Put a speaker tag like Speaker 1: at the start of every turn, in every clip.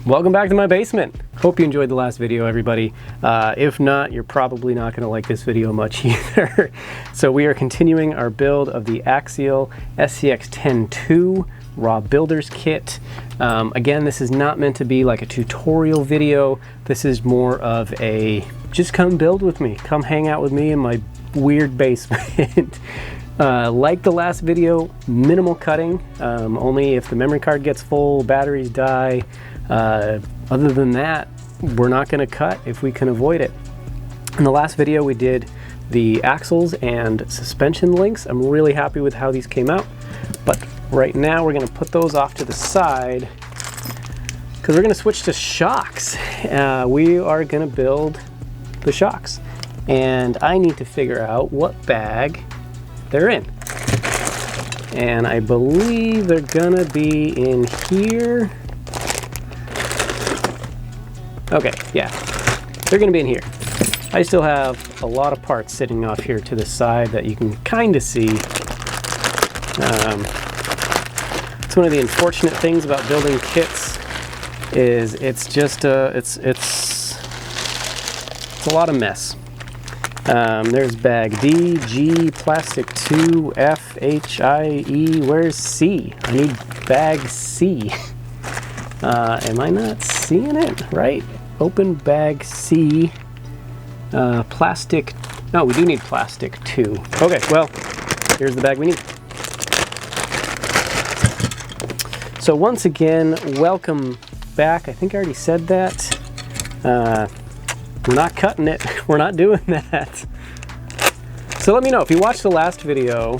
Speaker 1: Welcome back to my basement. Hope you enjoyed the last video, everybody. If not, you're probably not going to like this video much either. So we are continuing our build of the Axial SCX-10-2 raw builders kit. Again, this is not meant to be like a tutorial video. This is more of a just come build with me, come hang out with me in my weird basement. Like the last video, minimal cutting, only if the memory card gets full, batteries die. Other than that, we're not going to cut if we can avoid it. In the last video we did the axles and suspension links. I'm really happy with how these came out, but right now we're going to put those off to the side because we're going to switch to shocks. We are going to build the shocks, and I need to figure out what bag they're in. And I believe they're going to be in here. Okay, yeah, they're going to be in here. I still have a lot of parts sitting off here to the side that you can kind of see. It's one of the unfortunate things about building kits is it's just it's a lot of mess. There's bag D, G, plastic 2, F, H, I, E. Where's C? I need bag C. Am I not seeing it right? Open bag C. Plastic. No, we do need plastic 2. Okay, well, here's the bag we need. So once again, welcome back. I think I already said that. We're not cutting it. We're not doing that. So let me know if you watched the last video.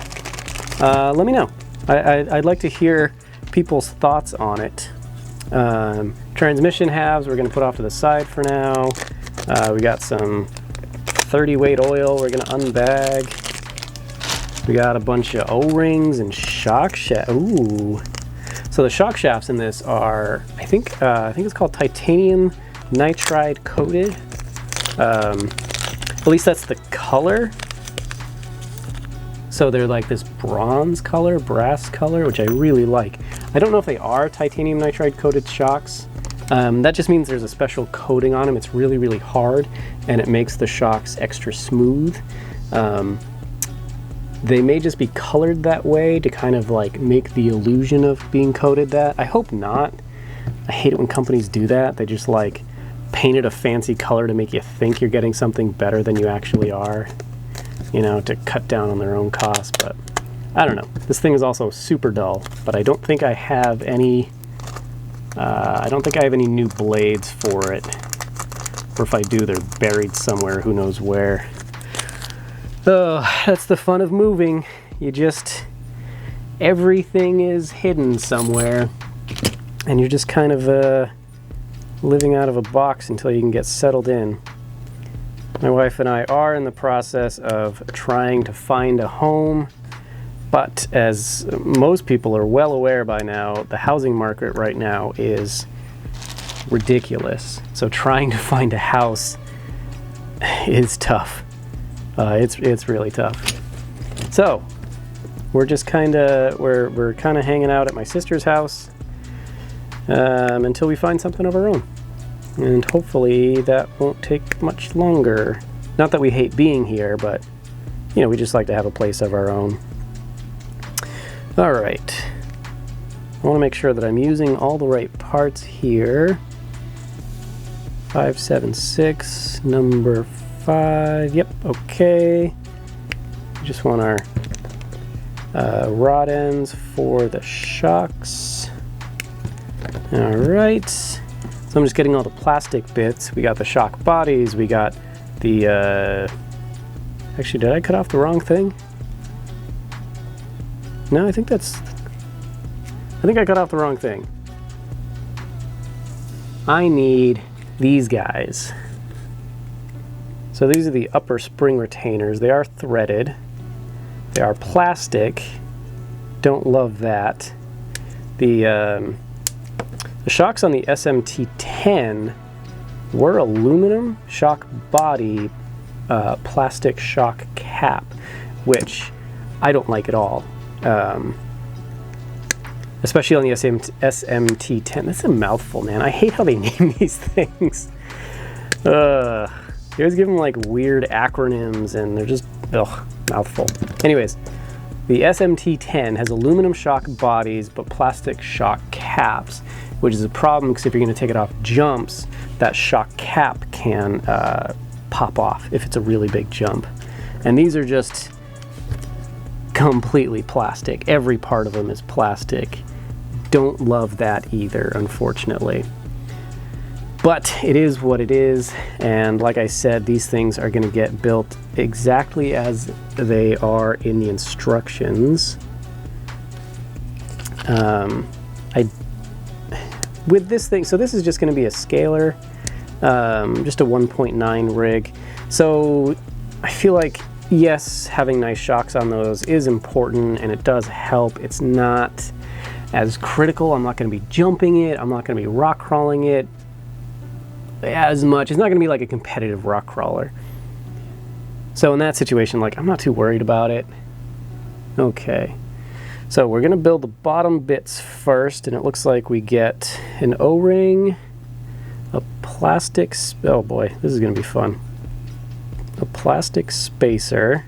Speaker 1: Let me know. I'd like to hear people's thoughts on it. Transmission halves we're going to put off to the side for now. We got some 30 weight oil we're going to unbag. We got a bunch of O-rings and shock shaft. Ooh. So the shock shafts in this are, I think it's called titanium nitride coated. At least that's the color. So they're like this bronze color, brass color, which I really like. I don't know if they are titanium nitride coated shocks. That just means there's a special coating on them. It's really, really hard, and it makes the shocks extra smooth. They may just be colored that way to kind of like make the illusion of being coated that. I hope not. I hate it when companies do that. They just like paint it a fancy color to make you think you're getting something better than you actually are, you know, to cut down on their own costs. But I don't know. This thing is also super dull, but I don't think I have any new blades for it. Or if I do, they're buried somewhere, who knows where. Oh, that's the fun of moving. Everything is hidden somewhere, and you're just kind of living out of a box until you can get settled in. My wife and I are in the process of trying to find a home, but as most people are well aware by now, the housing market right now is ridiculous. So trying to find a house is tough. It's really tough. So we're just we're kind of hanging out at my sister's house until we find something of our own. And hopefully that won't take much longer. Not that we hate being here, but you know, we just like to have a place of our own. All right. I want to make sure that I'm using all the right parts here. 576, number 5. Yep, okay. We just want our rod ends for the shocks. All right. So I'm just getting all the plastic bits. We got the shock bodies. We got the, actually, did I cut off the wrong thing? No, I think I cut off the wrong thing. I need these guys. So these are the upper spring retainers. They are threaded. They are plastic. Don't love that. The shocks on the SMT-10 were aluminum shock body, plastic shock cap, which I don't like at all. especially on the SMT10. That's a mouthful, man. I hate how they name these things. You always give them like weird acronyms and they're just, ugh, mouthful. Anyways, the SMT10 has aluminum shock bodies but plastic shock caps, which is a problem because if you're going to take it off jumps, that shock cap can pop off if it's a really big jump. And these are just completely plastic. Every part of them is plastic. Don't love that either, unfortunately. But it is what it is, and like I said, these things are going to get built exactly as they are in the instructions. With this thing, so this is just going to be a scaler, just a 1.9 rig. So I feel like, yes, having nice shocks on those is important, and it does help. It's not as critical. I'm not going to be jumping it. I'm not going to be rock crawling it as much. It's not going to be like a competitive rock crawler. So in that situation, like, I'm not too worried about it. Okay, so we're going to build the bottom bits first, and it looks like we get an O-ring, a plastic, oh boy, this is going to be fun. A plastic spacer,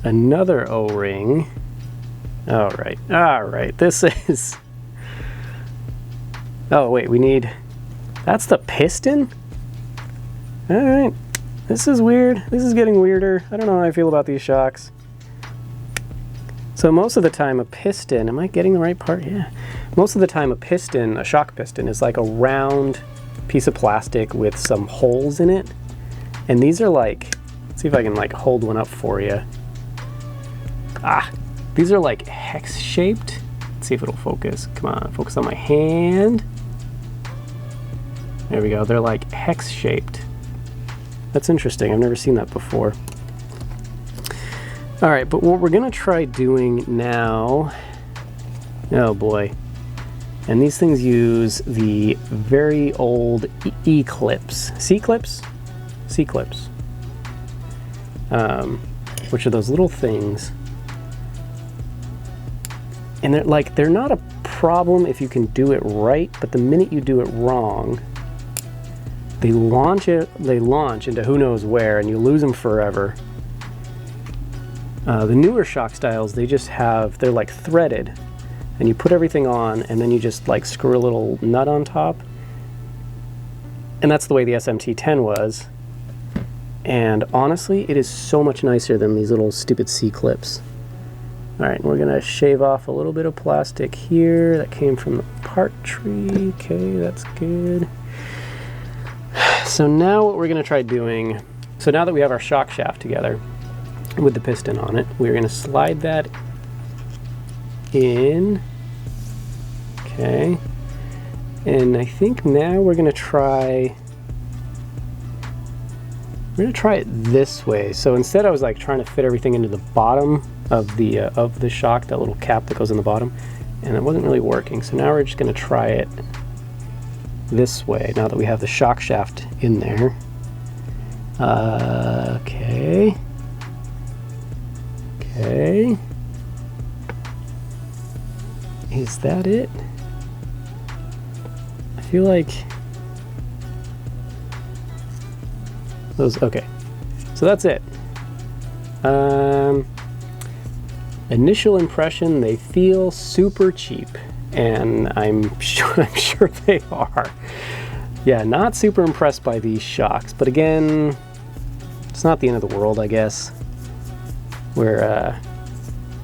Speaker 1: another O-ring. All right, this is, oh wait, we need, that's the piston? All right, this is weird. This is getting weirder. I don't know how I feel about these shocks. So most of the time a piston, am I getting the right part? Yeah. Most of the time a piston, a shock piston, is like a round piece of plastic with some holes in it. And these are like, let's see if I can like hold one up for you. Ah, these are like hex shaped. Let's see if it'll focus. Come on, focus on my hand. There we go, they're like hex shaped. That's interesting, I've never seen that before. All right, but what we're gonna try doing now, oh boy, and these things use the very old E-clips, C-clips? C-clips, which are those little things. And they're not a problem if you can do it right, but the minute you do it wrong, they launch into who knows where, and you lose them forever. The newer shock styles, they're like threaded, and you put everything on, and then you just like screw a little nut on top. And that's the way the SMT10 was. And honestly, it is so much nicer than these little stupid C-clips. All right, we're gonna shave off a little bit of plastic here that came from the part tree. Okay, that's good. So now what we're gonna try doing, so now that we have our shock shaft together with the piston on it, we're gonna slide that in. Okay, and I think now we're gonna try it this way. So instead I was like trying to fit everything into the bottom of the shock, that little cap that goes in the bottom, and it wasn't really working. So now we're just gonna try it this way, now that we have the shock shaft in there. Okay. Okay. Is that it? I feel like those, okay. So that's it. Initial impression, they feel super cheap, and I'm sure they are. Yeah, not super impressed by these shocks, but again, it's not the end of the world, I guess. Where,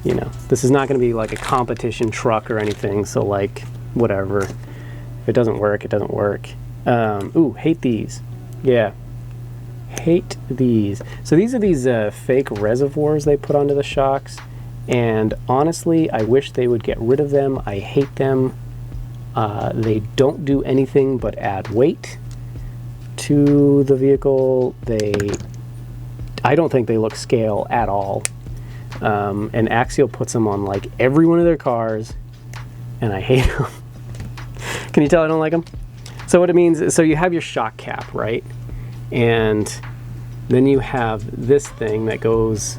Speaker 1: you know, this is not going to be like a competition truck or anything, so like, whatever. If it doesn't work, it doesn't work. Ooh, hate these. Yeah, hate these. So these are these fake reservoirs they put onto the shocks. And honestly, I wish they would get rid of them. I hate them. They don't do anything but add weight to the vehicle. I don't think they look scale at all. And Axial puts them on like every one of their cars, and I hate them. Can you tell I don't like them? So what it means is, so you have your shock cap, right? And then you have this thing that goes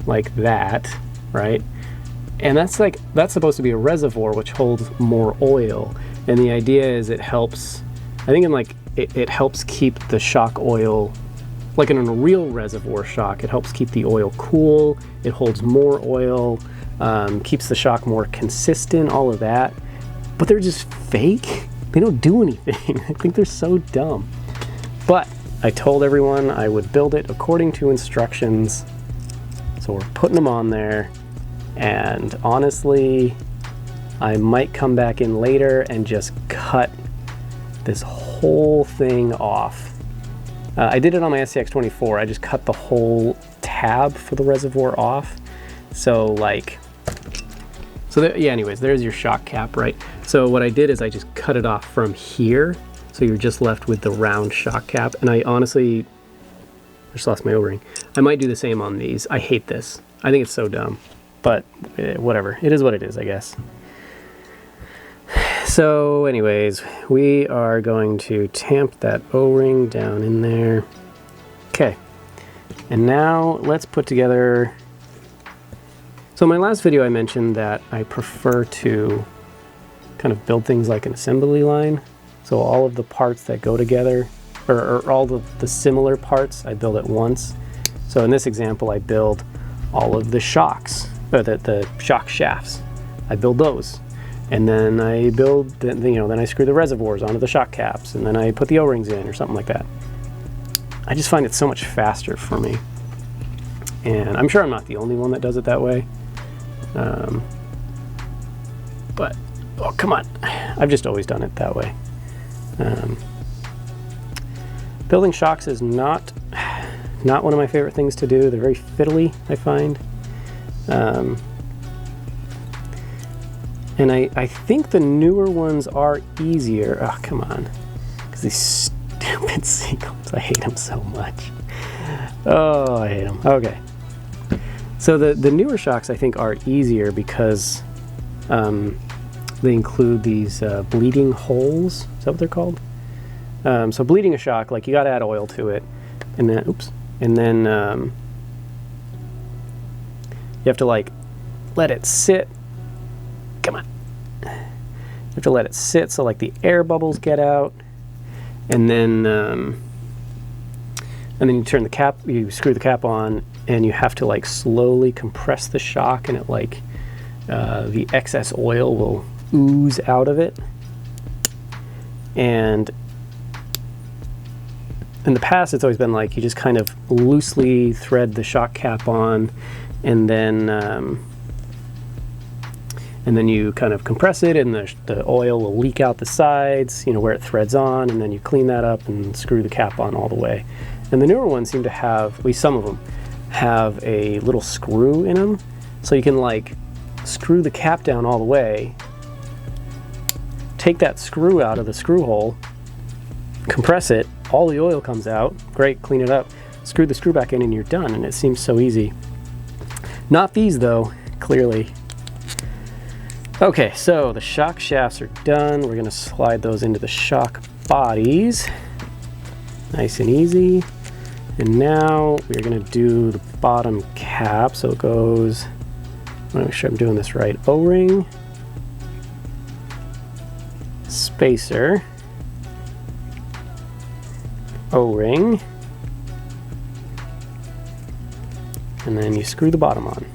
Speaker 1: like that, right? And that's supposed to be a reservoir which holds more oil. And the idea is it helps, I think it helps keep the shock oil, like in a real reservoir shock, it helps keep the oil cool, it holds more oil, keeps the shock more consistent, all of that. But they're just fake. They don't do anything. I think they're so dumb. But I told everyone I would build it according to instructions. So we're putting them on there. And honestly, I might come back in later and just cut this whole thing off. I did it on my SCX24. I just cut the whole tab for the reservoir off. So yeah, anyways, there's your shock cap, right? So what I did is I just cut it off from here. So you're just left with the round shock cap. And I honestly, I just lost my O-ring. I might do the same on these. I hate this. I think it's so dumb, but whatever. It is what it is, I guess. So anyways, we are going to tamp that O-ring down in there. Okay, and now let's put together, so in my last video I mentioned that I prefer to kind of build things like an assembly line. So all of the parts that go together, or all of the similar parts, I build at once. So in this example, I build all of the shocks, or the shock shafts. I build those. And then I build, then I screw the reservoirs onto the shock caps, and then I put the O-rings in or something like that. I just find it so much faster for me. And I'm sure I'm not the only one that does it that way. But, oh, come on. I've just always done it that way. Building shocks is not one of my favorite things to do. They're very fiddly, I find. And I think the newer ones are easier. Oh, come on. Because these stupid seagulls, I hate them so much. Oh, I hate them. Okay. So the newer shocks, I think, are easier because they include these bleeding holes. Is that what they're called? So bleeding a shock, like you got to add oil to it. And then, oops. And then you have to like let it sit. Come on. You have to let it sit so like the air bubbles get out, and then you turn the cap, you screw the cap on, and you have to like slowly compress the shock, and it like the excess oil will ooze out of it. And in the past, it's always been like you just kind of loosely thread the shock cap on, and then you kind of compress it, and the oil will leak out the sides, where it threads on, and then you clean that up and screw the cap on all the way. And the newer ones seem to have, at least some of them, have a little screw in them, so you can like screw the cap down all the way, take that screw out of the screw hole, compress it, all the oil comes out, great, clean it up, screw the screw back in, and you're done. And it seems so easy. Not these though, clearly. Okay, so the shock shafts are done. We're gonna slide those into the shock bodies. Nice and easy. And now we're gonna do the bottom cap. So it goes, I wanna make sure I'm doing this right. O-ring, spacer, O-ring, and then you screw the bottom on.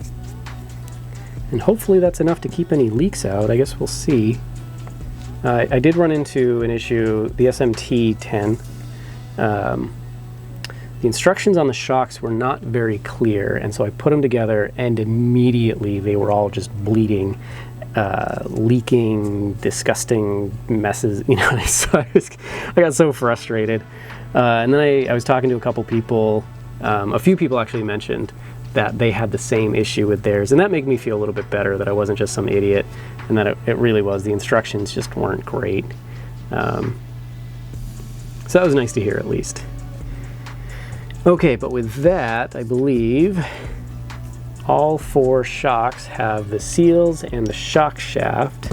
Speaker 1: And hopefully that's enough to keep any leaks out. I guess we'll see. I did run into an issue, the SMT-10. The instructions on the shocks were not very clear, and so I put them together, and immediately they were all just bleeding, leaking, disgusting messes. So I got so frustrated. And then I was talking to a couple people. A few people actually mentioned that they had the same issue with theirs, and that made me feel a little bit better that I wasn't just some idiot, and that it really was. The instructions just weren't great. So that was nice to hear, at least. Okay, but with that, I believe all 4 shocks have the seals and the shock shaft.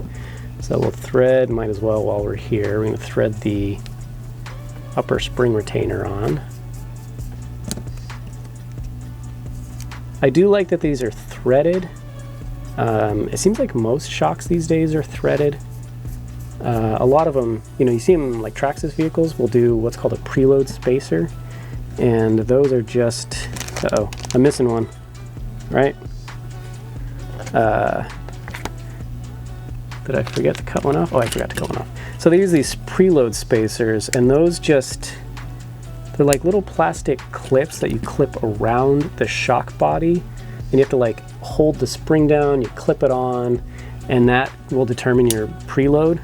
Speaker 1: So we'll thread, might as well while we're here, we're going to thread the upper spring retainer on. I do like that these are threaded It seems like most shocks these days are threaded. A lot of them, you know, you see them like Traxxas vehicles will do what's called a preload spacer, and those are just, uh-oh, I'm missing one, right? Did I forget to cut one off? Oh, I forgot to cut one off. So they use these preload spacers, and those just, they're like little plastic clips that you clip around the shock body, and you have to like hold the spring down, you clip it on, and that will determine your preload,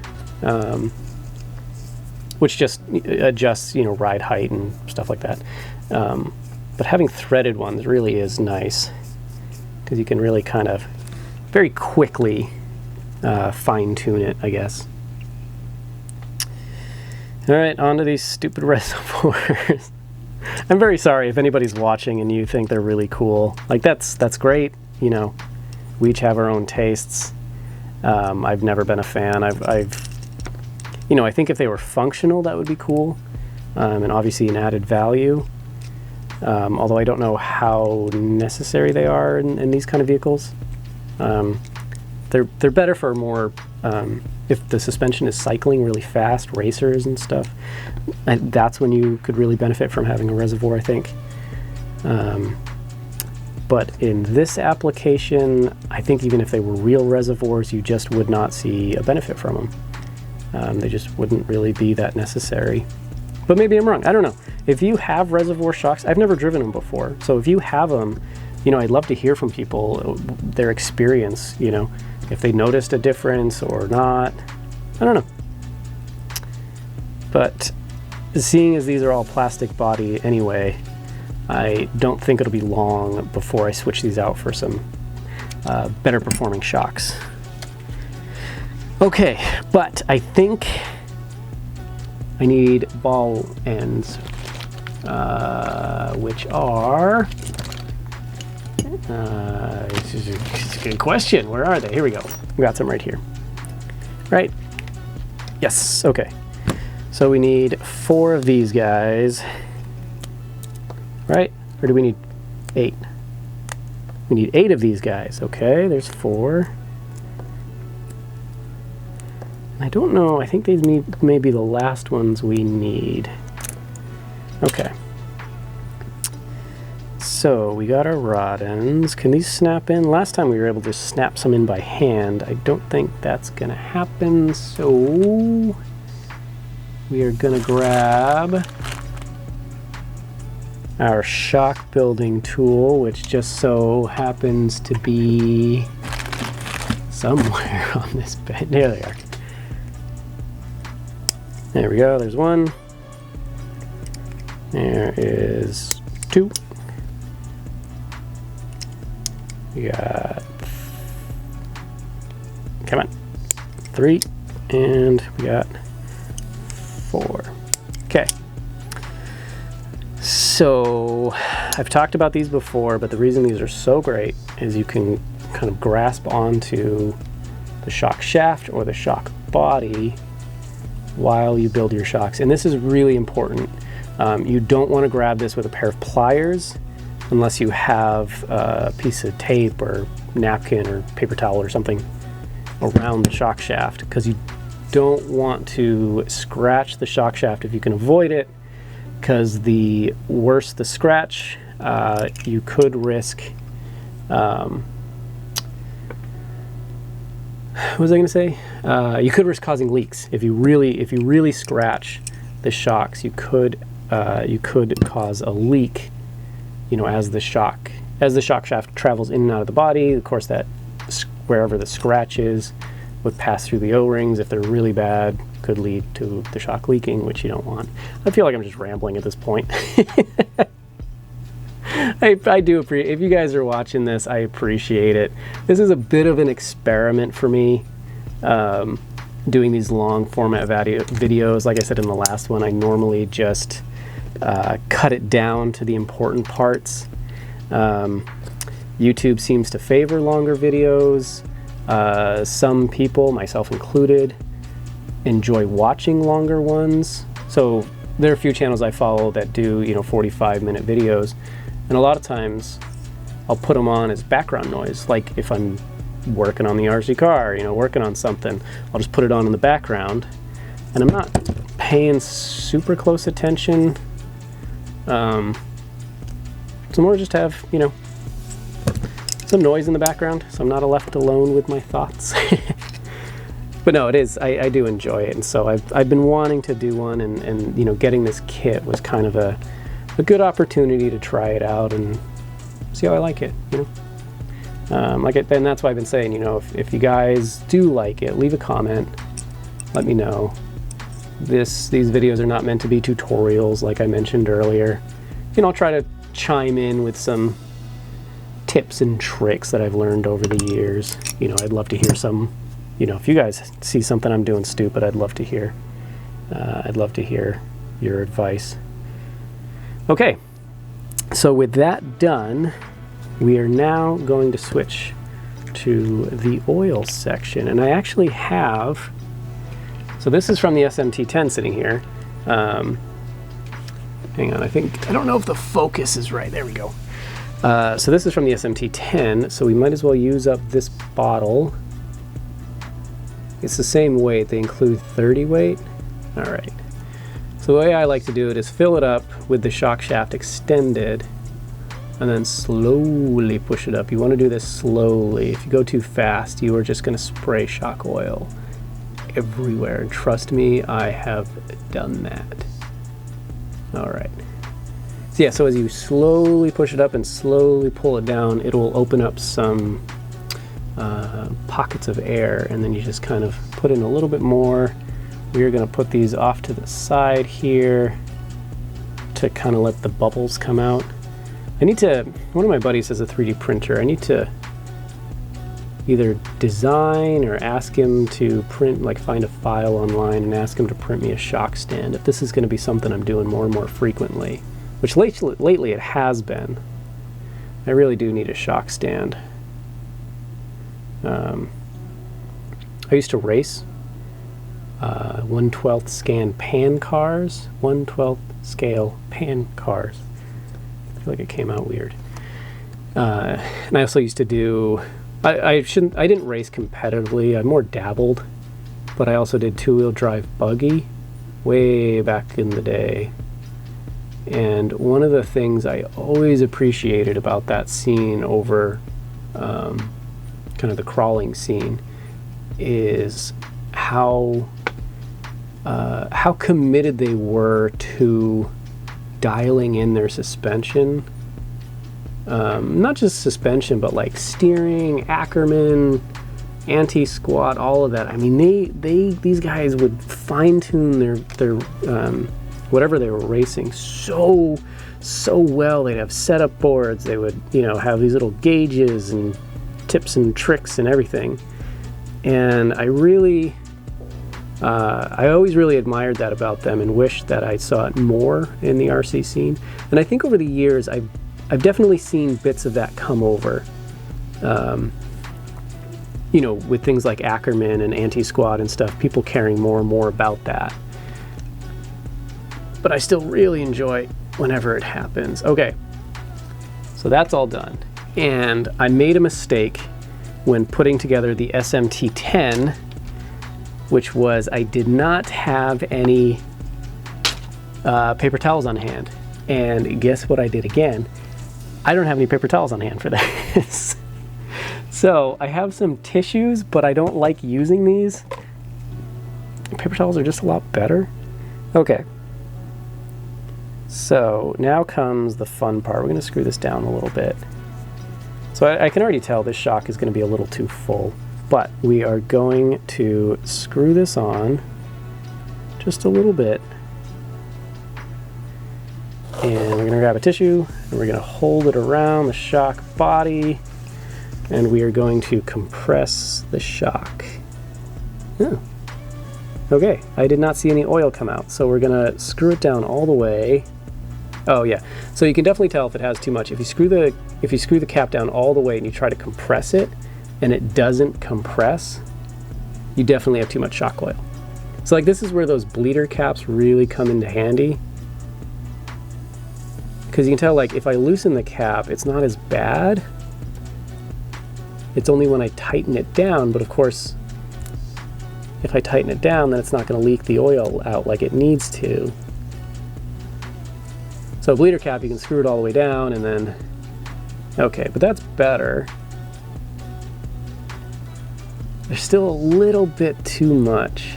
Speaker 1: which just adjusts, you know, ride height and stuff like that. But having threaded ones really is nice, because you can really kind of very quickly fine tune it, I guess. All right, on to these stupid reservoirs. I'm very sorry if anybody's watching and you think they're really cool. Like that's great, you know. We each have our own tastes. I've never been a fan. You know, I think if they were functional, that would be cool, and obviously an added value. Although I don't know how necessary they are in these kind of vehicles. They're better for more, if the suspension is cycling really fast, racers and stuff, and that's when you could really benefit from having a reservoir, I think. But in this application, I think even if they were real reservoirs, you just would not see a benefit from them. They just wouldn't really be that necessary. But maybe I'm wrong, I don't know. If you have reservoir shocks, I've never driven them before, so if you have them, you know, I'd love to hear from people, their experience, you know, if they noticed a difference or not. I don't know. But seeing as these are all plastic body anyway, I don't think it'll be long before I switch these out for some better performing shocks. Okay, but I think I need ball ends, which are, this is a good question. Where are they? Here we go. We got some right here. Right? Yes, okay. So we need 4 of these guys. Right? Or do we need 8? We need 8 of these guys. Okay, there's 4. I don't know, I think these may be the last ones we need. Okay. So we got our rod ends. Can these snap in? Last time we were able to snap some in by hand. I don't think that's gonna happen, so we are gonna grab our shock building tool, which just so happens to be somewhere on this bed. There they are. There we go, there's 1. There is 2. We got, come on, 3, and we got 4. Okay. So I've talked about these before, but the reason these are so great is you can kind of grasp onto the shock shaft or the shock body while you build your shocks. And this is really important. You don't want to grab this with a pair of pliers unless you have a piece of tape or napkin or paper towel or something around the shock shaft, because you don't want to scratch the shock shaft if you can avoid it, because the worse the scratch, you could risk, what was I going to say? You could risk causing leaks. If you really scratch the shocks, you could cause a leak, you know, as the shock shaft travels in and out of the body. Of course, that wherever the scratch is would pass through the O-rings. If they're really bad, could lead to the shock leaking, which you don't want. I feel like I'm just rambling at this point. I do appreciate, if you guys are watching this, I appreciate it. This is a bit of an experiment for me, doing these long format videos. Like I said in the last one, I normally just cut it down to the important parts. YouTube seems to favor longer videos. Some people, myself included, enjoy watching longer ones. So there are a few channels I follow that do, you know, 45-minute videos, and a lot of times I'll put them on as background noise. Like if I'm, working on the RC car, you know, working on something, I'll just put it on in the background, and I'm not paying super close attention. So more just have, you know, some noise in the background, so I'm not left alone with my thoughts. But no, it is, I do enjoy it, and so I've been wanting to do one, and you know, getting this kit was kind of a good opportunity to try it out and see how I like it, you know. And that's why I've been saying, you know, if you guys do like it, leave a comment, let me know. These videos are not meant to be tutorials, like I mentioned earlier. You know, I'll try to chime in with some tips and tricks that I've learned over the years. You know, I'd love to hear some, you know, if you guys see something I'm doing stupid, I'd love to hear. I'd love to hear your advice. Okay, so with that done, we are now going to switch to the oil section. And I actually have, so this is from the SMT10 sitting here. Hang on, I don't know if the focus is right. There we go. So this is from the SMT10, so we might as well use up this bottle. It's the same weight, they include 30 weight. All right. So the way I like to do it is fill it up with the shock shaft extended and then slowly push it up. You want to do this slowly. If you go too fast, you are just going to spray shock oil everywhere. And trust me, I have done that. All right. So yeah, so as you slowly push it up and slowly pull it down, it will open up some pockets of air, and then you just kind of put in a little bit more. We're going to put these off to the side here to kind of let the bubbles come out. One of my buddies has a 3D printer. I need to either design or ask him to print, like find a file online and ask him to print me a shock stand if this is going to be something I'm doing more and more frequently, which lately it has been. I really do need a shock stand. I used to race 1/12 scan pan cars, 1/12 scale pan cars. I feel like it came out weird. And I also used to do, I didn't race competitively, I more dabbled, but I also did two-wheel drive buggy way back in the day. And one of the things I always appreciated about that scene over kind of the crawling scene is how committed they were to dialing in their suspension. Not just suspension, but like steering, Ackerman, anti-squat, all of that. I mean, these guys would fine-tune their whatever they were racing so well. They'd have setup boards. They would, you know, have these little gauges and tips and tricks and everything. And I always really admired that about them and wished that I saw it more in the RC scene. And I think over the years, I've definitely seen bits of that come over. You know, with things like Ackerman and anti-squat and stuff, people caring more and more about that. But I still really enjoy whenever it happens. Okay, so that's all done. And I made a mistake when putting together the SMT10, which was I did not have any paper towels on hand. And guess what I did again? I don't have any paper towels on hand for this. So I have some tissues, but I don't like using these. Paper towels are just a lot better. Okay. So now comes the fun part. We're going to screw this down a little bit. So I can already tell this shock is going to be a little too full, but we are going to screw this on just a little bit. And we're going to grab a tissue and we're going to hold it around the shock body, and we are going to compress the shock. Oh. Okay, I did not see any oil come out, so we're going to screw it down all the way. Oh yeah, so you can definitely tell if it has too much. If you screw the cap down all the way and you try to compress it and it doesn't compress, you definitely have too much shock oil. So like this is where those bleeder caps really come into handy. Because you can tell, like, if I loosen the cap, it's not as bad. It's only when I tighten it down, but of course, if I tighten it down, then it's not going to leak the oil out like it needs to. So bleeder cap, you can screw it all the way down and then, okay, but that's better. There's still a little bit too much.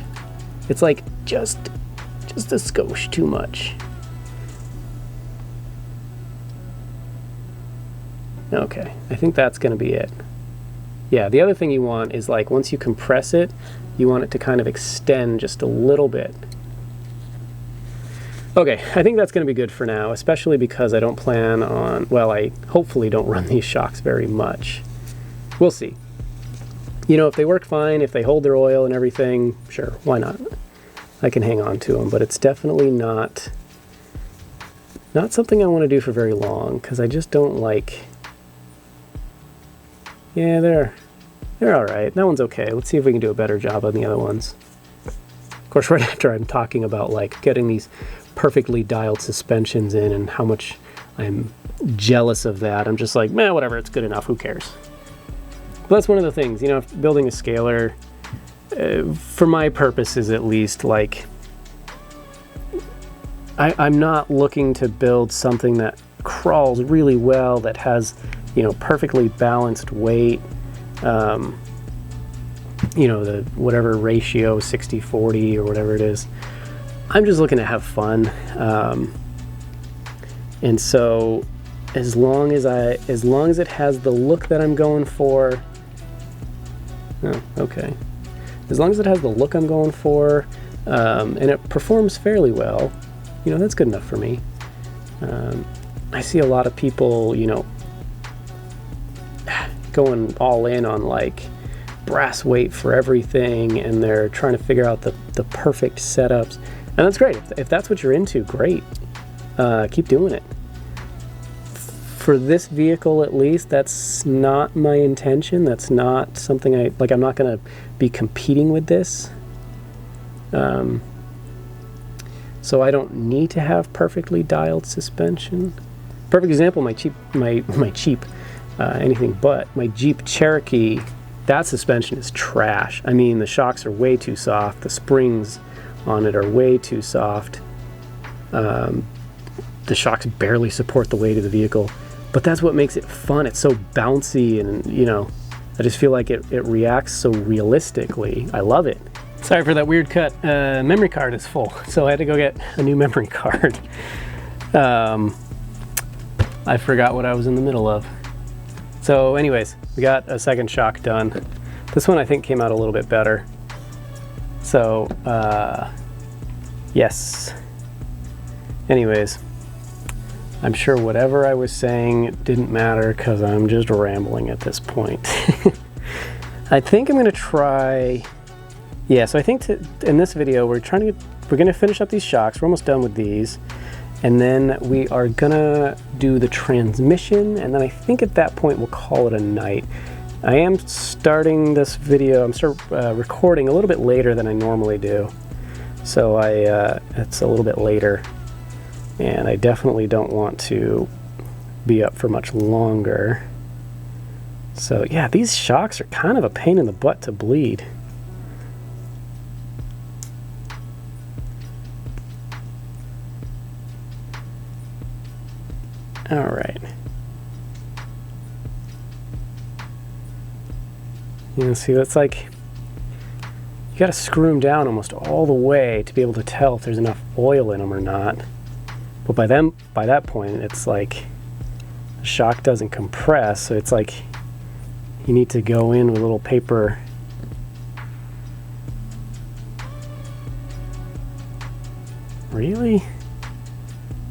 Speaker 1: It's like just a skosh too much. Okay, I think that's going to be it. Yeah, the other thing you want is, like, once you compress it, you want it to kind of extend just a little bit. Okay, I think that's going to be good for now, especially because I don't plan on, well, I hopefully don't run these shocks very much. We'll see. You know, if they work fine, if they hold their oil and everything, sure, why not? I can hang on to them, but it's definitely not something I want to do for very long, because I just don't like... Yeah, they're all right. That one's okay. Let's see if we can do a better job on the other ones. Of course, right after I'm talking about, like, getting these perfectly dialed suspensions in and how much I'm jealous of that, I'm just like, man, whatever, it's good enough, who cares? But that's one of the things, you know, building a scaler, for my purposes at least, like, I'm not looking to build something that crawls really well, that has, you know, perfectly balanced weight, you know, the whatever ratio, 60-40 or whatever it is. I'm just looking to have fun. And so as long as it has the look that I'm going for, oh, okay. As long as it has the look I'm going for, and it performs fairly well, you know, that's good enough for me. I see a lot of people, you know, going all in on, like, brass weight for everything, and they're trying to figure out the perfect setups, and that's great. If that's what you're into, great. Keep doing it. For this vehicle, at least, that's not my intention. That's not something I'm not going to be competing with this. So I don't need to have perfectly dialed suspension. Perfect example, my Jeep Cherokee, that suspension is trash. I mean, the shocks are way too soft. The springs on it are way too soft. The shocks barely support the weight of the vehicle. But that's what makes it fun. It's so bouncy, and, you know, I just feel like it reacts so realistically. I love it. Sorry for that weird cut. Memory card is full, so I had to go get a new memory card. I forgot what I was in the middle of. So anyways, we got a second shock done. This one I think came out a little bit better. So, yes. Anyways, I'm sure whatever I was saying didn't matter because I'm just rambling at this point. I think I'm gonna try, yeah, so I think in this video we're gonna finish up these shocks. We're almost done with these. And then we are gonna do the transmission, and then I think at that point we'll call it a night. I am starting this video, I'm recording a little bit later than I normally do. So it's a little bit later, and I definitely don't want to be up for much longer. So yeah, these shocks are kind of a pain in the butt to bleed. All right. You know, see, that's like, you gotta screw them down almost all the way to be able to tell if there's enough oil in them or not. But by that point, it's like the shock doesn't compress, so it's like you need to go in with a little paper. Really?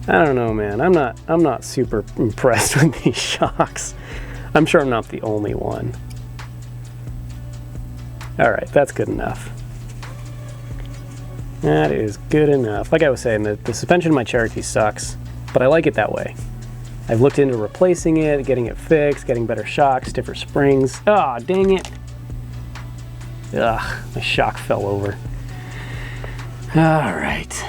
Speaker 1: I don't know, man. I'm not super impressed with these shocks. I'm sure I'm not the only one. All right, that's good enough. That is good enough. Like I was saying, the suspension of my Cherokee sucks, but I like it that way. I've looked into replacing it, getting it fixed, getting better shocks, stiffer springs. Ah, oh, dang it. Ugh, my shock fell over. All right.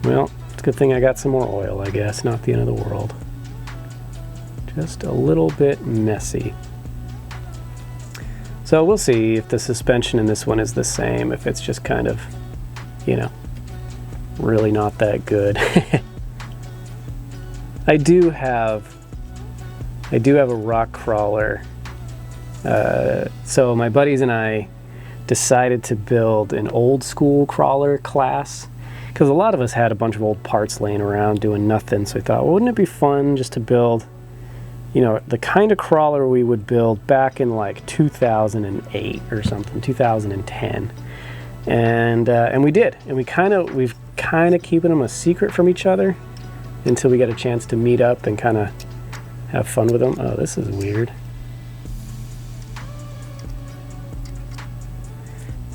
Speaker 1: Well, it's a good thing I got some more oil, I guess. Not the end of the world. Just a little bit messy. So we'll see if the suspension in this one is the same, if it's just kind of, you know, really not that good. I do have a rock crawler. So my buddies and I decided to build an old school crawler class, because a lot of us had a bunch of old parts laying around doing nothing. So we thought, well, wouldn't it be fun just to build, you know, the kind of crawler we would build back in like 2008 or something, 2010. And we did, and we've kind of keeping them a secret from each other until we get a chance to meet up and kind of have fun with them. Oh, this is weird.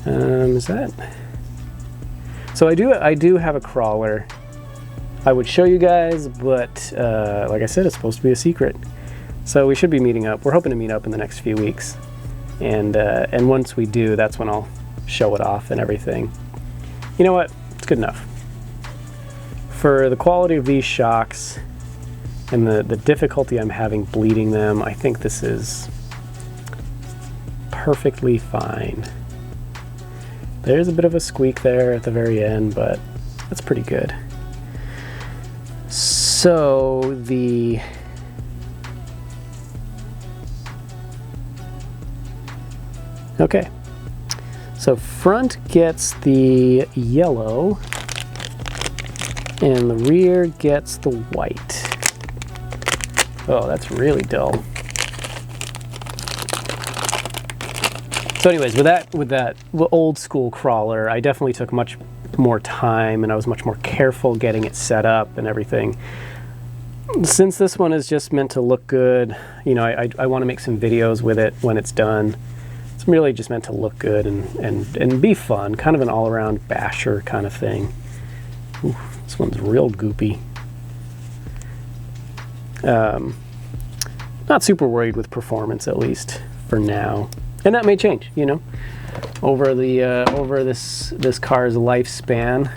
Speaker 1: Is that? So I do have a crawler. I would show you guys, but like I said, it's supposed to be a secret. So we should be meeting up. We're hoping to meet up in the next few weeks, and once we do, that's when I'll show it off and everything. You know what? It's good enough. For the quality of these shocks and the difficulty I'm having bleeding them, I think this is perfectly fine. There's a bit of a squeak there at the very end, but that's pretty good. So okay. So front gets the yellow and the rear gets the white. Oh, that's really dull. So anyways, with that old school crawler, I definitely took much more time and I was much more careful getting it set up and everything. Since this one is just meant to look good, you know, I want to make some videos with it when it's done. It's really just meant to look good and be fun, kind of an all-around basher kind of thing. Ooh, this one's real goopy. Not super worried with performance, at least for now. And that may change, you know, over this car's lifespan.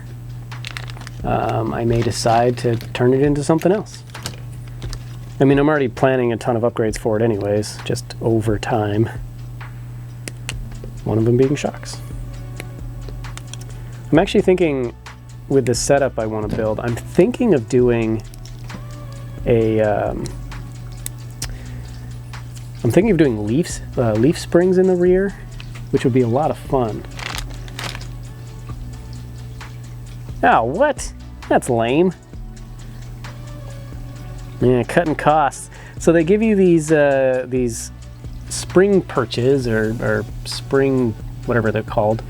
Speaker 1: I may decide to turn it into something else. I mean, I'm already planning a ton of upgrades for it anyways, just over time. One of them being shocks. I'm actually thinking, with the setup I want to build, I'm thinking of doing a I'm thinking of doing leaf springs in the rear, which would be a lot of fun. Oh, what? That's lame. Yeah, cutting costs. So they give you these spring perches or spring, whatever they're called,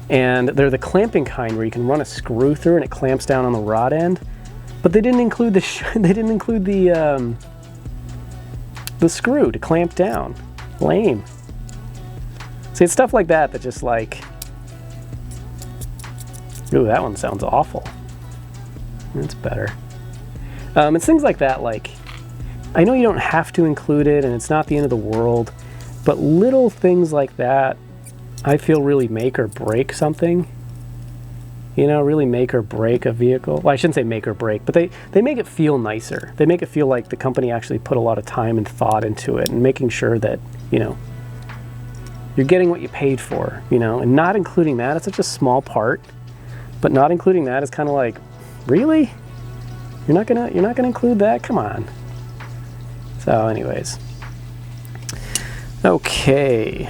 Speaker 1: and they're the clamping kind where you can run a screw through and it clamps down on the rod end. But they didn't include the screw to clamp down. Lame. See, it's stuff like that that just like, ooh, that one sounds awful. That's better. It's things like that, like, I know you don't have to include it and it's not the end of the world, but little things like that I feel really make or break something. You know, really make or break a vehicle. Well, I shouldn't say make or break, but they make it feel nicer. They make it feel like the company actually put a lot of time and thought into it and making sure that, you know, you're getting what you paid for, you know, and not including that, it's such a small part, but not including that is kind of like, really? You're not gonna include that? Come on. So anyways. Okay.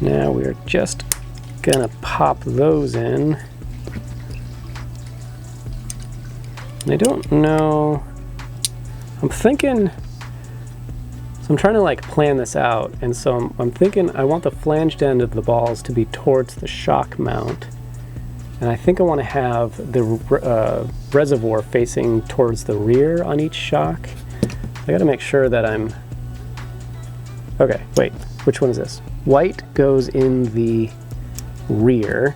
Speaker 1: Now we're just gonna pop those in. And I don't know, I'm thinking, so I'm trying to like plan this out, and so I'm thinking I want the flanged end of the balls to be towards the shock mount, and I think I want to have the reservoir facing towards the rear on each shock. I gotta make sure that I'm, okay, wait, which one is this? White goes in the rear,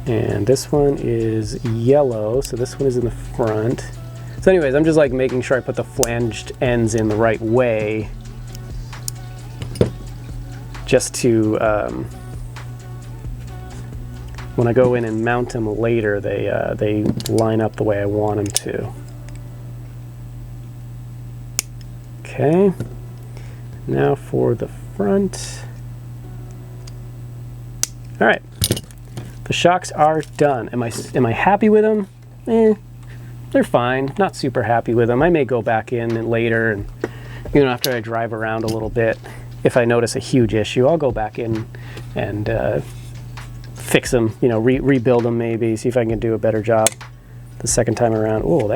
Speaker 1: and this one is yellow, so this one is in the front. So anyways, I'm just like making sure I put the flanged ends in the right way, just to, when I go in and mount them later, they line up the way I want them to. Okay, now for the front. All right, the shocks are done. Am I happy with them? They're fine. Not super happy with them. I may go back in and later, and after I drive around a little bit, if I notice a huge issue, I'll go back in and fix them. Rebuild them maybe. See if I can do a better job the second time around. Oh,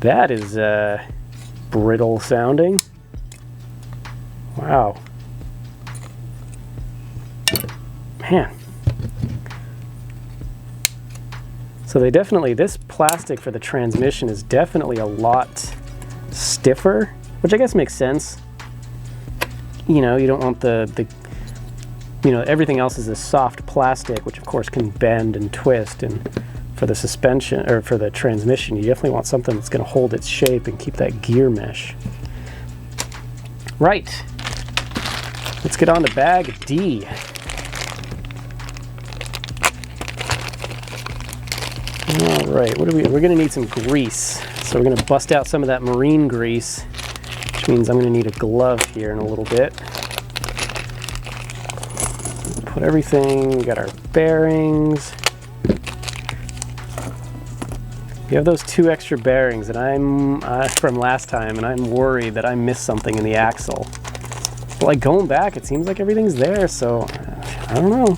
Speaker 1: that is brittle sounding. Wow. Man. So this plastic for the transmission is definitely a lot stiffer, which I guess makes sense. You don't want everything else is this soft plastic, which of course can bend and twist, and for the suspension, or for the transmission, you definitely want something that's going to hold its shape and keep that gear mesh. Right. Let's get on to bag D. All right, we're going to need some grease. So we're going to bust out some of that marine grease, which means I'm going to need a glove here in a little bit. Put everything, we got our bearings. We have those 2 extra bearings that I'm from last time, and I'm worried that I missed something in the axle. But like going back, it seems like everything's there, so I don't know.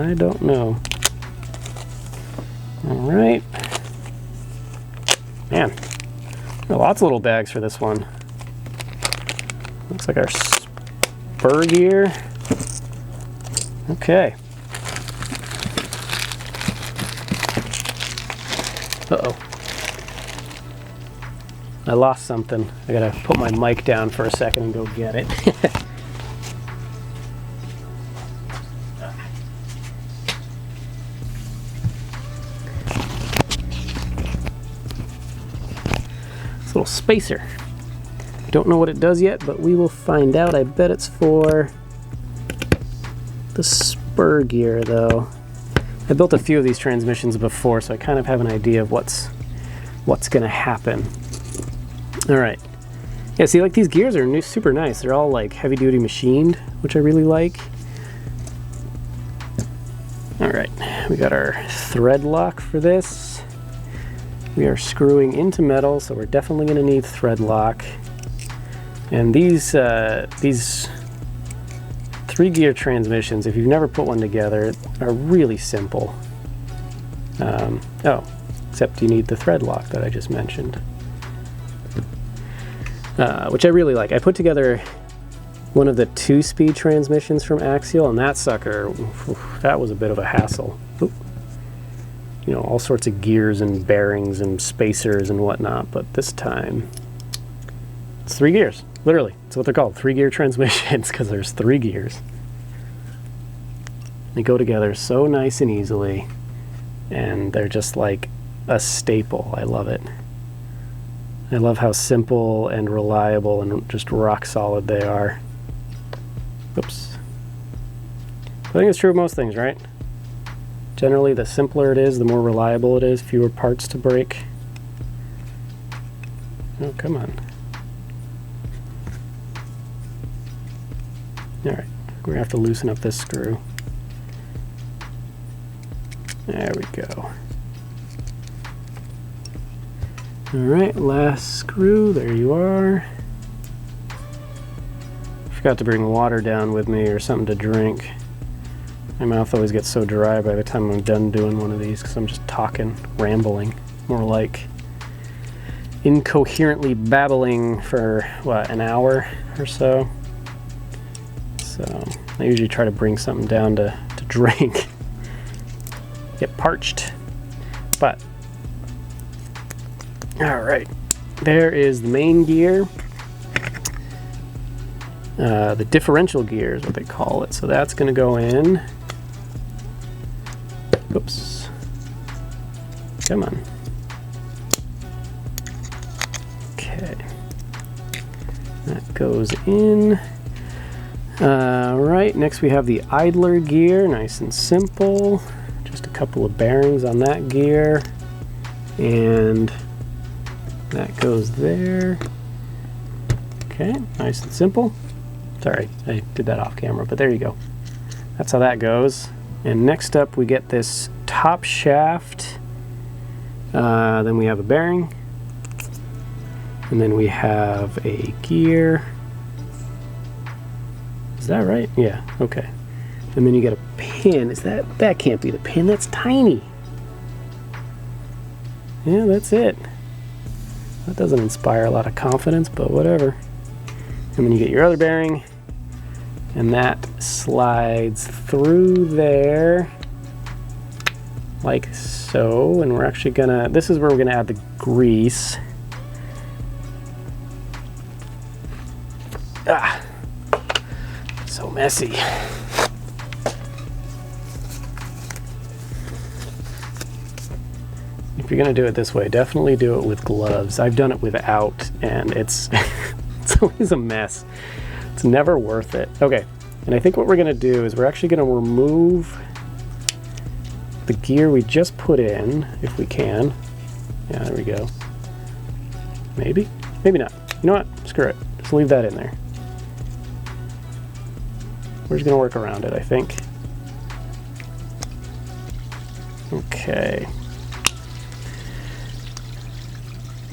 Speaker 1: I don't know. All right. Man, lots of little bags for this one. Looks like our spur gear. Okay. Uh-oh. I lost something. I gotta put my mic down for a second and go get it. This little spacer. Don't know what it does yet, but we will find out. I bet it's for the spur gear, though. I built a few of these transmissions before, so I kind of have an idea of what's going to happen. All right. Yeah, see, like these gears are super nice. They're all like heavy-duty machined, which I really like. All right, we got our thread lock for this. We are screwing into metal, so we're definitely going to need thread lock. And these 3-gear transmissions, if you've never put one together, are really simple. Oh, except you need the thread lock that I just mentioned, which I really like. I put together one of the 2-speed transmissions from Axial, and that sucker, that was a bit of a hassle. Oop. All sorts of gears and bearings and spacers and whatnot, but this time it's 3 gears. Literally, that's what they're called, 3-gear transmissions, because there's 3 gears. They go together so nice and easily, and they're just like a staple. I love it. I love how simple and reliable and just rock solid they are. Oops. I think it's true of most things, right? Generally, the simpler it is, the more reliable it is, fewer parts to break. Oh, come on. All right, we're gonna have to loosen up this screw. There we go. All right, last screw, there you are. Forgot to bring water down with me or something to drink. My mouth always gets so dry by the time I'm done doing one of these because I'm just talking, rambling, more like incoherently babbling for, what, an hour or so. So I usually try to bring something down to drink. Get parched. But, all right, there is the main gear. The differential gear is what they call it. So that's going to go in. Oops. Come on. Okay. That goes in. Right, next we have the idler gear, nice and simple. Just a couple of bearings on that gear. And that goes there. Okay, nice and simple. Sorry, I did that off camera, but there you go. That's how that goes. And next up we get this top shaft. Then we have a bearing. And then we have a gear. Is that right? Yeah, okay. And then you get a pin. That can't be the pin, that's tiny. Yeah, that's it. That doesn't inspire a lot of confidence, but whatever. And then you get your other bearing, and that slides through there like so. And we're actually gonna, this is where we're gonna add the grease. Ah, so messy. If you're gonna do it this way, definitely do it with gloves. I've done it without, and it's it's always a mess. It's never worth it. Okay, and I think what we're gonna do is we're actually gonna remove the gear we just put in, if we can. Yeah, there we go. Maybe, maybe not. You know what? Screw it. Just leave that in there. We're just gonna work around it, I think. Okay.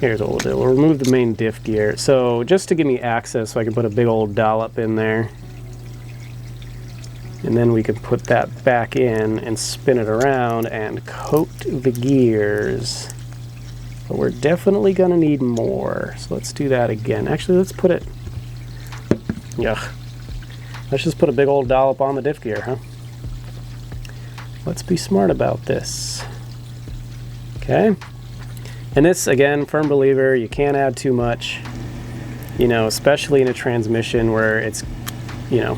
Speaker 1: Here's what we'll do. We'll remove the main diff gear. So just to give me access so I can put a big old dollop in there. And then we can put that back in and spin it around and coat the gears. But we're definitely gonna need more. So let's do that again. Actually, let's put it, yeah. Let's just put a big old dollop on the diff gear, huh? Let's be smart about this. Okay. And this, again, firm believer, you can't add too much, you know, especially in a transmission where it's, you know,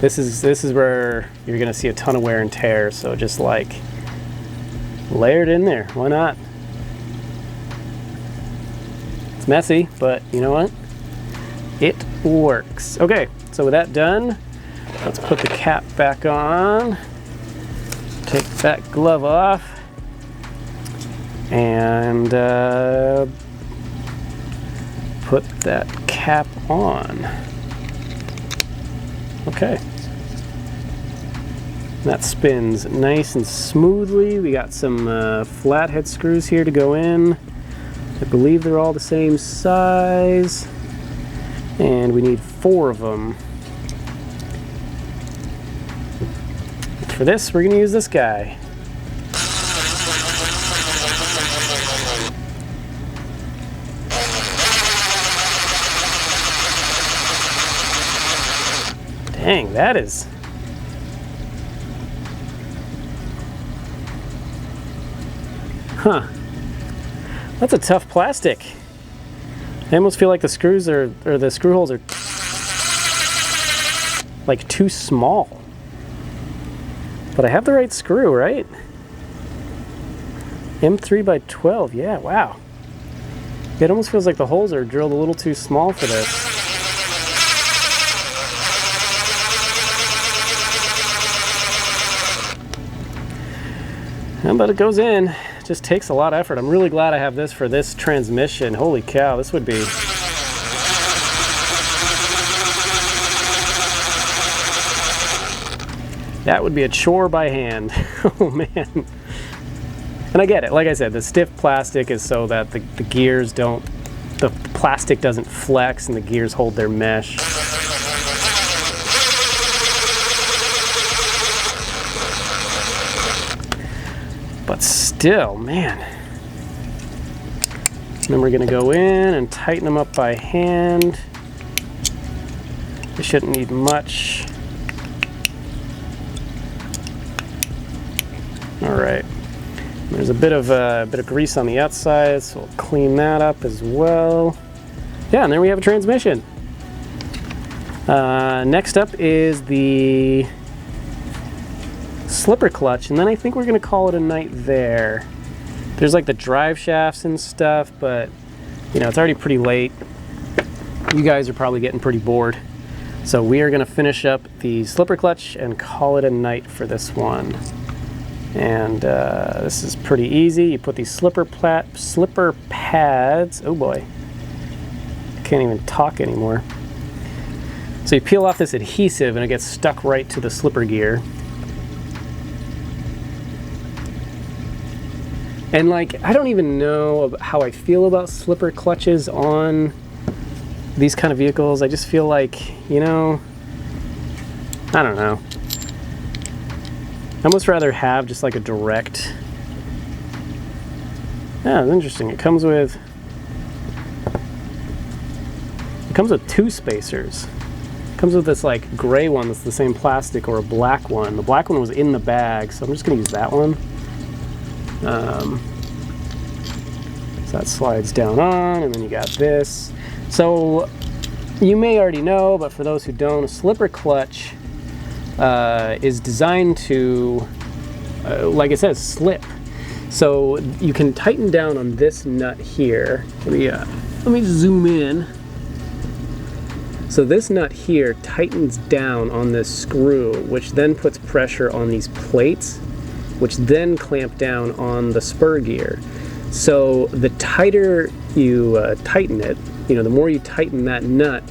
Speaker 1: this is where you're gonna see a ton of wear and tear. So just like layer it in there. Why not? It's messy, but you know what? It works. Okay, so with that done, let's put the cap back on. Take that glove off. And put that cap on. Okay. That spins nice and smoothly. We got some flathead screws here to go in. I believe they're all the same size. And we need 4 of them. For this, we're going to use this guy. Dang, that is... Huh. That's a tough plastic. I almost feel like the screws are, or the screw holes are like too small. But I have the right screw, right? M3 by 12, yeah, wow. It almost feels like the holes are drilled a little too small for this. But it goes in. It just takes a lot of effort. I'm really glad I have this for this transmission. Holy cow, this would be... That would be a chore by hand. Oh man. And I get it. Like I said, the stiff plastic is so that the gears don't... The plastic doesn't flex and the gears hold their mesh. But still, man. Then we're gonna go in and tighten them up by hand. They shouldn't need much. All right. There's a bit of grease on the outside, so we'll clean that up as well. Yeah, and there we have a transmission. Next up is the slipper clutch, and then I think we're gonna call it a night there. There's like the drive shafts and stuff, but you know, it's already pretty late. You guys are probably getting pretty bored. So we are going to finish up the slipper clutch and call it a night for this one. And this is pretty easy. You put these slipper pads, oh boy, can't even talk anymore. So you peel off this adhesive and it gets stuck right to the slipper gear. And like, I don't even know how I feel about slipper clutches on these kind of vehicles. I just feel like, you know, I don't know. I almost rather have just like a direct. Yeah, it's interesting. It comes with two spacers. It comes with this like gray one that's the same plastic, or a black one. The black one was in the bag, so I'm just gonna use that one. So that slides down on, and then you got this. So you may already know, but for those who don't, a slipper clutch is designed to, like it says, slip. So you can tighten down on this nut here. Let me zoom in. So this nut here tightens down on this screw, which then puts pressure on these plates, which then clamp down on the spur gear. So the tighter you tighten it, you know, the more you tighten that nut,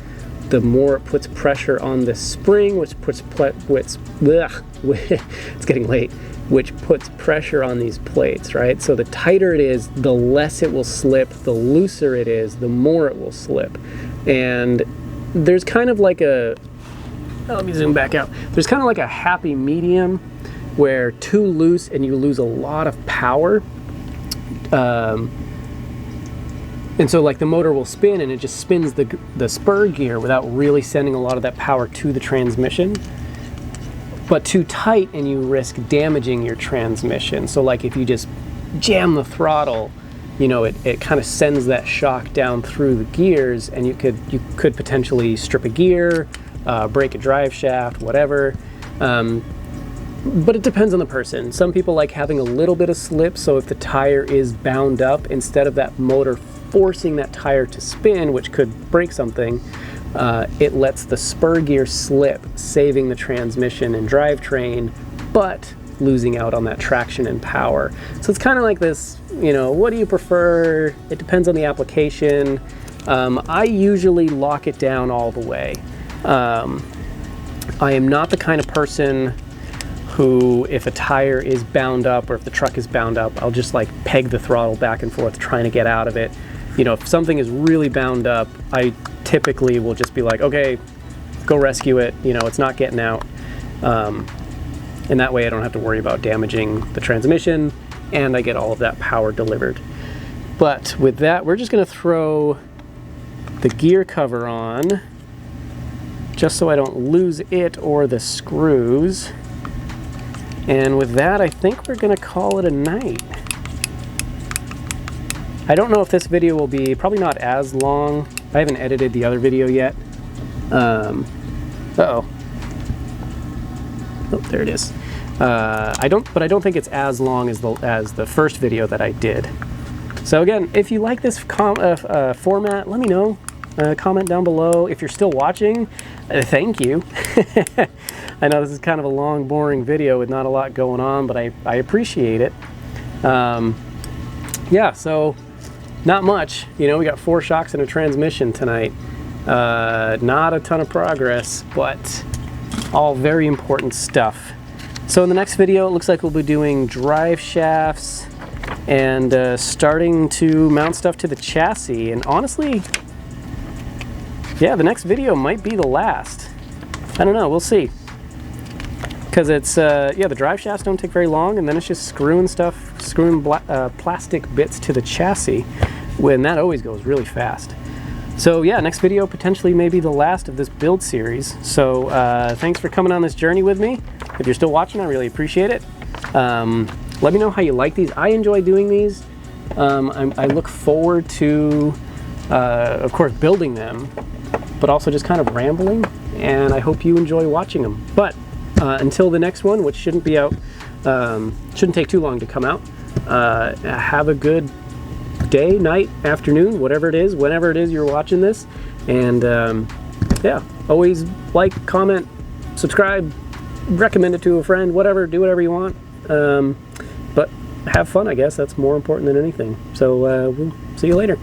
Speaker 1: the more it puts pressure on the spring, which puts it's getting late, which puts pressure on these plates, right? So the tighter it is, the less it will slip. The looser it is, the more it will slip. And there's kind of like a, let me zoom back out. There's kind of like a happy medium where too loose and you lose a lot of power. And so like the motor will spin and it just spins the spur gear without really sending a lot of that power to the transmission. But too tight and you risk damaging your transmission. So like if you just jam the throttle, you know, it kind of sends that shock down through the gears, and you could potentially strip a gear, break a drive shaft, whatever. But it depends on the person. Some people like having a little bit of slip, so if the tire is bound up, instead of that motor forcing that tire to spin, which could break something, it lets the spur gear slip, saving the transmission and drivetrain, but losing out on that traction and power. So it's kind of like this, you know, what do you prefer? It depends on the application. I usually lock it down all the way. I am not the kind of person who, if a tire is bound up or if the truck is bound up, I'll just like peg the throttle back and forth trying to get out of it. You know, if something is really bound up, I typically will just be like, okay, go rescue it. You know, it's not getting out. And that way I don't have to worry about damaging the transmission, and I get all of that power delivered. But with that, we're just gonna throw the gear cover on just so I don't lose it or the screws. And with that, I think we're gonna call it a night. I don't know if this video will be, probably not as long. I haven't edited the other video yet. Uh-oh. Oh, there it is. I don't think it's as long as the first video that I did. So again, if you like this format, let me know. Comment down below. If you're still watching, thank you. I know this is kind of a long, boring video with not a lot going on, but I appreciate it. Yeah, so not much. You know, we got 4 shocks and a transmission tonight. Not a ton of progress, but all very important stuff. So in the next video, it looks like we'll be doing drive shafts and starting to mount stuff to the chassis. And honestly, yeah, the next video might be the last. I don't know, we'll see. Because it's, yeah, the drive shafts don't take very long, and then it's just screwing plastic bits to the chassis, when that always goes really fast. So yeah, next video potentially may be the last of this build series. So thanks for coming on this journey with me. If you're still watching, I really appreciate it. Let me know how you like these. I enjoy doing these. I look forward to, of course, building them, but also just kind of rambling, and I hope you enjoy watching them. But until the next one, which shouldn't be out, shouldn't take too long to come out, have a good day, night, afternoon, whatever it is, whenever it is you're watching this, and yeah, always like, comment, subscribe, recommend it to a friend, whatever, do whatever you want. But have fun, I guess. That's more important than anything. So we'll see you later.